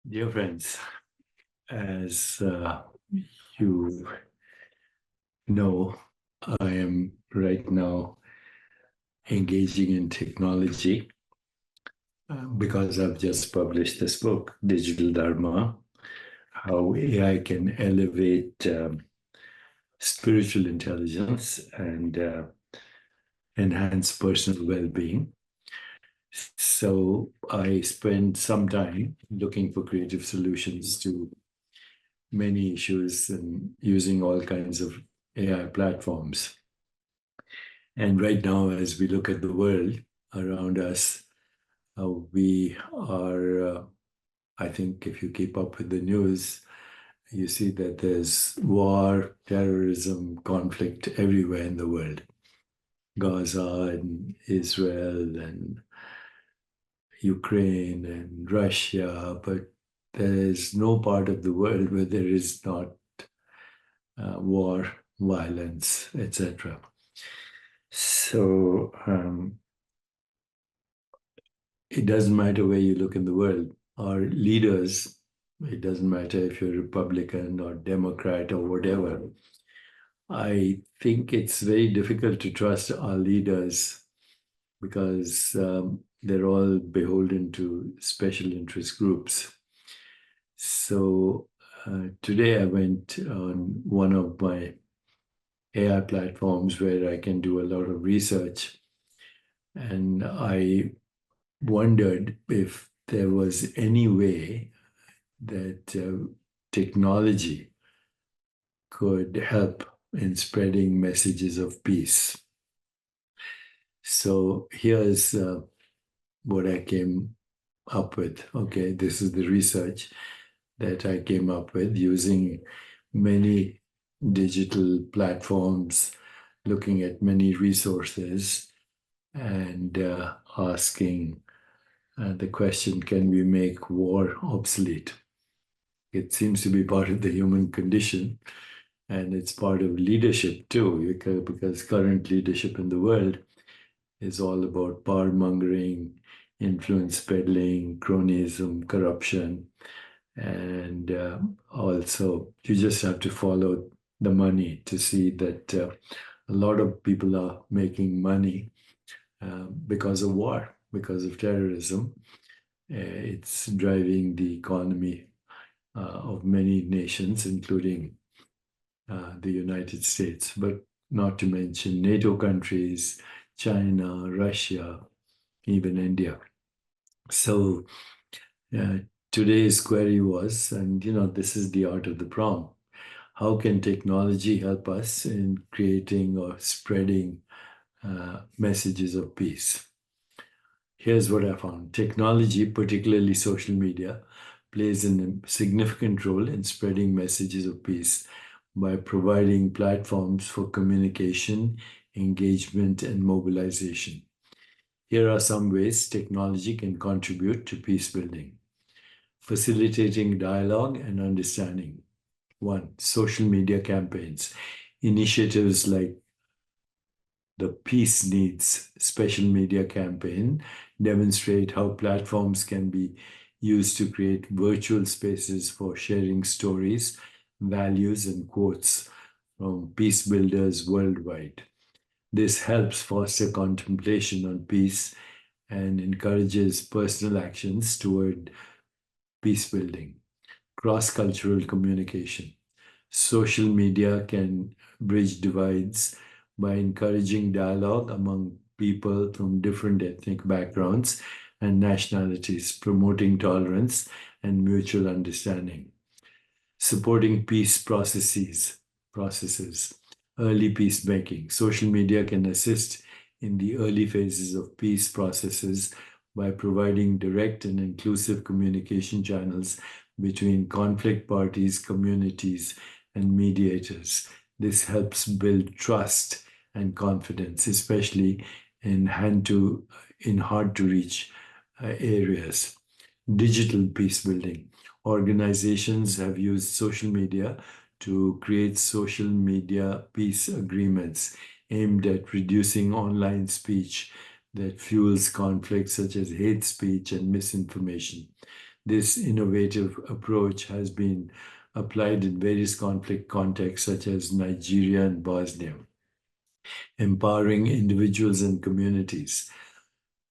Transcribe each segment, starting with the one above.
Dear friends, as you know, I am right now engaging in technology because I've just published this book, Digital Dharma: How AI Can Elevate Spiritual Intelligence and Enhance Personal Well-being. So I spent some time looking for creative solutions to many issues and using all kinds of AI platforms. And right now, as we look at the world around us, we are, I think, if you keep up with the news, you see that there's war, terrorism, conflict everywhere in the world. Gaza and Israel and Ukraine and Russia, but there's no part of the world where there is not war, violence, etc. So it doesn't matter where you look in the world. Our leaders, it doesn't matter if you're Republican or Democrat or whatever. I think it's very difficult to trust our leaders because they're all beholden to special interest groups. So today I went on one of my AI platforms where I can do a lot of research, and I wondered if there was any way that technology could help in spreading messages of peace. So here's what I came up with. Okay, this is the research that I came up with using many digital platforms, looking at many resources, and asking the question, can we make war obsolete? It seems to be part of the human condition, and it's part of leadership too, because current leadership in the world is all about power mongering, influence peddling, cronyism, corruption, and also you just have to follow the money to see that a lot of people are making money because of war, because of terrorism. It's driving the economy of many nations, including the United States, but not to mention NATO countries, China, Russia, even India. So today's query was, and this is the art of the prompt: how can technology help us in creating or spreading messages of peace? Here's what I found. Technology, particularly social media, plays a significant role in spreading messages of peace by providing platforms for communication, engagement, and mobilization. Here are some ways technology can contribute to peace building. Facilitating dialogue and understanding. One, social media campaigns. Initiatives like the Peace Needs special media campaign demonstrate how platforms can be used to create virtual spaces for sharing stories, values, and quotes from peace builders worldwide. This helps foster contemplation on peace and encourages personal actions toward peace building. Cross-cultural communication. Social media can bridge divides by encouraging dialogue among people from different ethnic backgrounds and nationalities, promoting tolerance and mutual understanding. Supporting peace processes, early peacemaking. Social media can assist in the early phases of peace processes by providing direct and inclusive communication channels between conflict parties, communities, and mediators. This helps build trust and confidence, especially in hard to reach areas. Digital peace building. Organizations have used social media to create social media peace agreements aimed at reducing online speech that fuels conflicts such as hate speech and misinformation. This innovative approach has been applied in various conflict contexts, such as Nigeria and Bosnia, empowering individuals and communities,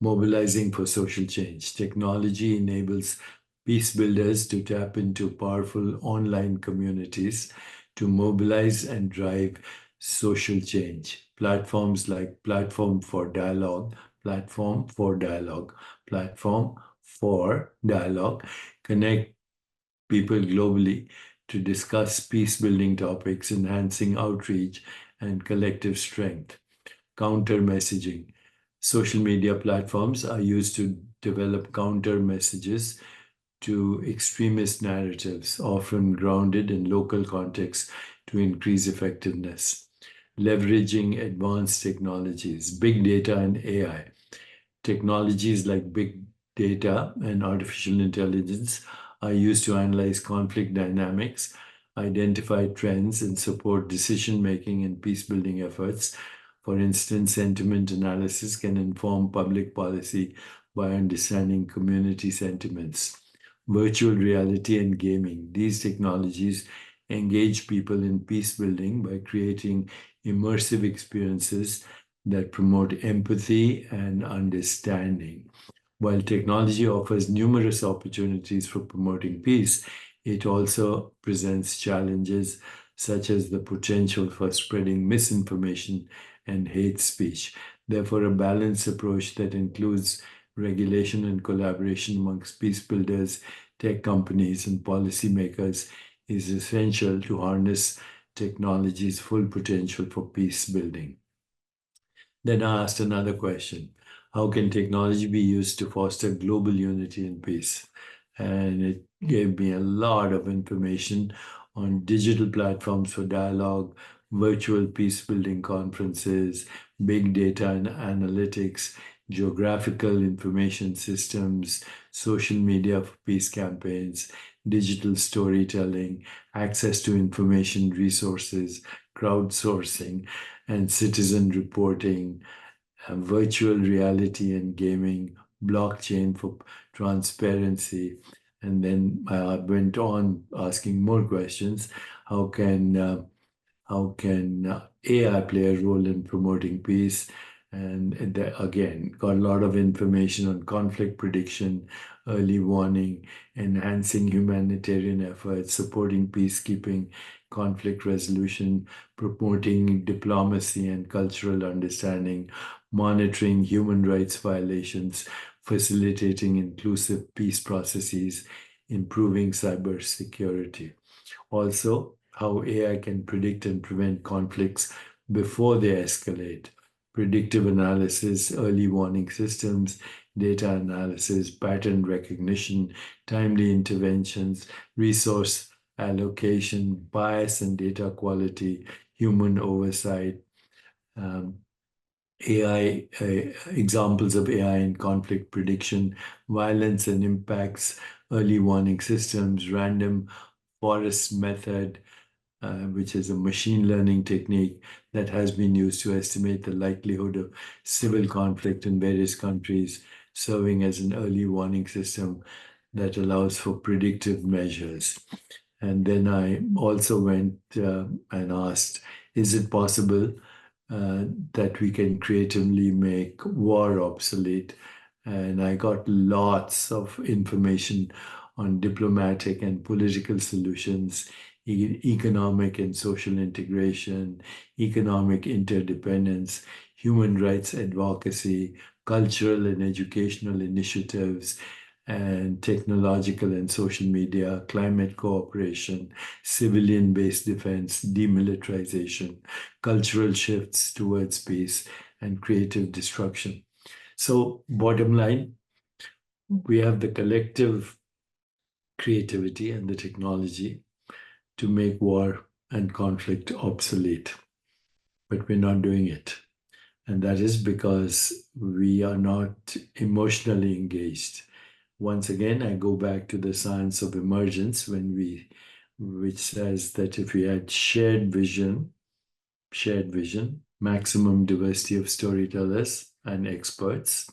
mobilizing for social change. Technology enables peace builders to tap into powerful online communities to mobilize and drive social change. Platforms like Platform for Dialogue, Platform for Dialogue connect people globally to discuss peace building topics, enhancing outreach and collective strength. Counter messaging. Social media platforms are used to develop counter messages to extremist narratives, often grounded in local context to increase effectiveness. Leveraging advanced technologies, big data and AI. Technologies like big data and artificial intelligence are used to analyze conflict dynamics, identify trends, and support decision making in peace building efforts. For instance, sentiment analysis can inform public policy by understanding community sentiments. Virtual reality and gaming. These technologies engage people in peace building by creating immersive experiences that promote empathy and understanding. While technology offers numerous opportunities for promoting peace, it also presents challenges such as the potential for spreading misinformation and hate speech. Therefore, a balanced approach that includes regulation and collaboration amongst peace builders, tech companies, and policymakers is essential to harness technology's full potential for peace building. Then I asked another question. How can technology be used to foster global unity and peace? And it gave me a lot of information on digital platforms for dialogue, virtual peace building conferences, big data and analytics, geographical information systems, social media for peace campaigns, digital storytelling, access to information resources, crowdsourcing, and citizen reporting, virtual reality and gaming, blockchain for transparency. And then I went on asking more questions. How can AI play a role in promoting peace? And again, got a lot of information on conflict prediction, early warning, enhancing humanitarian efforts, supporting peacekeeping, conflict resolution, promoting diplomacy and cultural understanding, monitoring human rights violations, facilitating inclusive peace processes, improving cybersecurity. Also, how AI can predict and prevent conflicts before they escalate. Predictive analysis, early warning systems, data analysis, pattern recognition, timely interventions, resource allocation, bias and data quality, human oversight, AI, examples of AI in conflict prediction, violence and impacts, early warning systems, random forest method, which is a machine learning technique that has been used to estimate the likelihood of civil conflict in various countries, serving as an early warning system that allows for predictive measures. And then I also went and asked, is it possible that we can creatively make war obsolete? And I got lots of information on diplomatic and political solutions, economic and social integration, economic interdependence, human rights advocacy, cultural and educational initiatives, and technological and social media, climate cooperation, civilian based defense, demilitarization, cultural shifts towards peace, and creative destruction. So, bottom line, we have the collective creativity and the technology to make war and conflict obsolete, but we're not doing it. And that is because we are not emotionally engaged. Once again, I go back to the science of emergence which says that if we had shared vision, maximum diversity of storytellers and experts,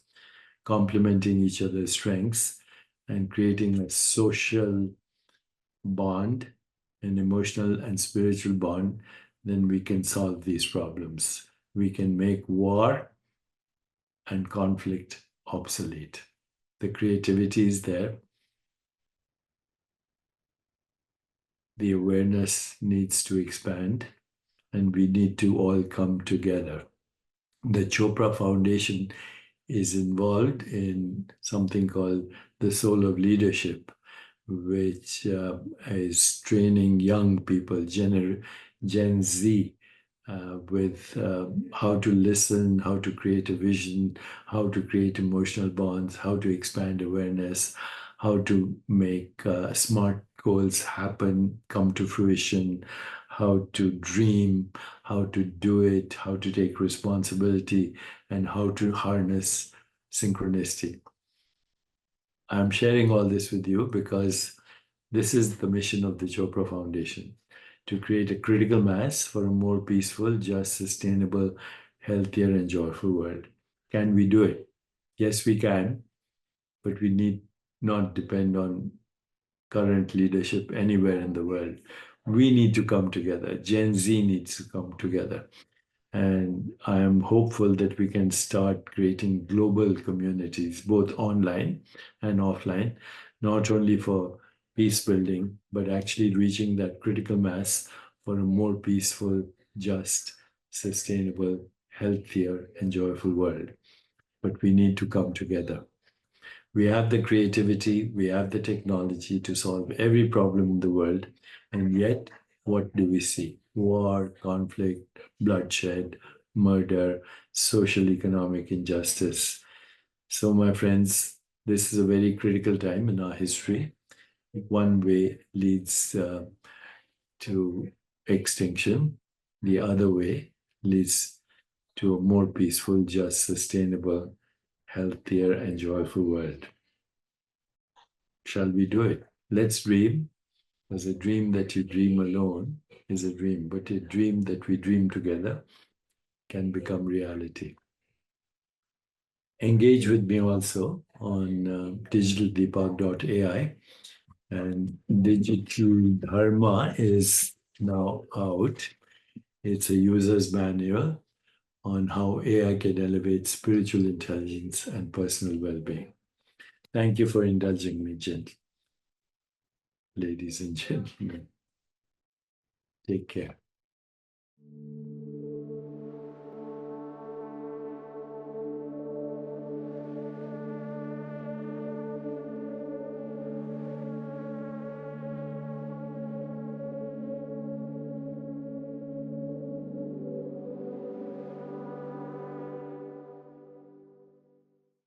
complementing each other's strengths, and creating a social bond, an emotional and spiritual bond, then we can solve these problems. We can make war and conflict obsolete. The creativity is there. The awareness needs to expand, and we need to all come together. The Chopra Foundation is involved in something called the Soul of Leadership, which is training young people, Gen Z, with how to listen, how to create a vision, how to create emotional bonds, how to expand awareness, how to make smart goals happen, come to fruition, how to dream, how to do it, how to take responsibility, and how to harness synchronicity. I'm sharing all this with you because this is the mission of the Chopra Foundation, to create a critical mass for a more peaceful, just, sustainable, healthier, and joyful world. Can we do it? Yes, we can, but we need not depend on current leadership anywhere in the world. We need to come together. Gen Z needs to come together. And I am hopeful that we can start creating global communities, both online and offline, not only for peace building, but actually reaching that critical mass for a more peaceful, just, sustainable, healthier, and joyful world. But we need to come together. We have the creativity, we have the technology to solve every problem in the world. And yet, what do we see? War, conflict, bloodshed, murder, social economic injustice. So, my friends, this is a very critical time in our history. One way leads to extinction, the other way leads to a more peaceful, just, sustainable, healthier, and joyful world. Shall we do it? Let's dream. Because a dream that you dream alone is a dream, but a dream that we dream together can become reality. Engage with me also on digitaldeepak.ai, and Digital Dharma is now out. It's a user's manual on how AI can elevate spiritual intelligence and personal well being. Thank you for indulging me, ladies and gentlemen. Take care.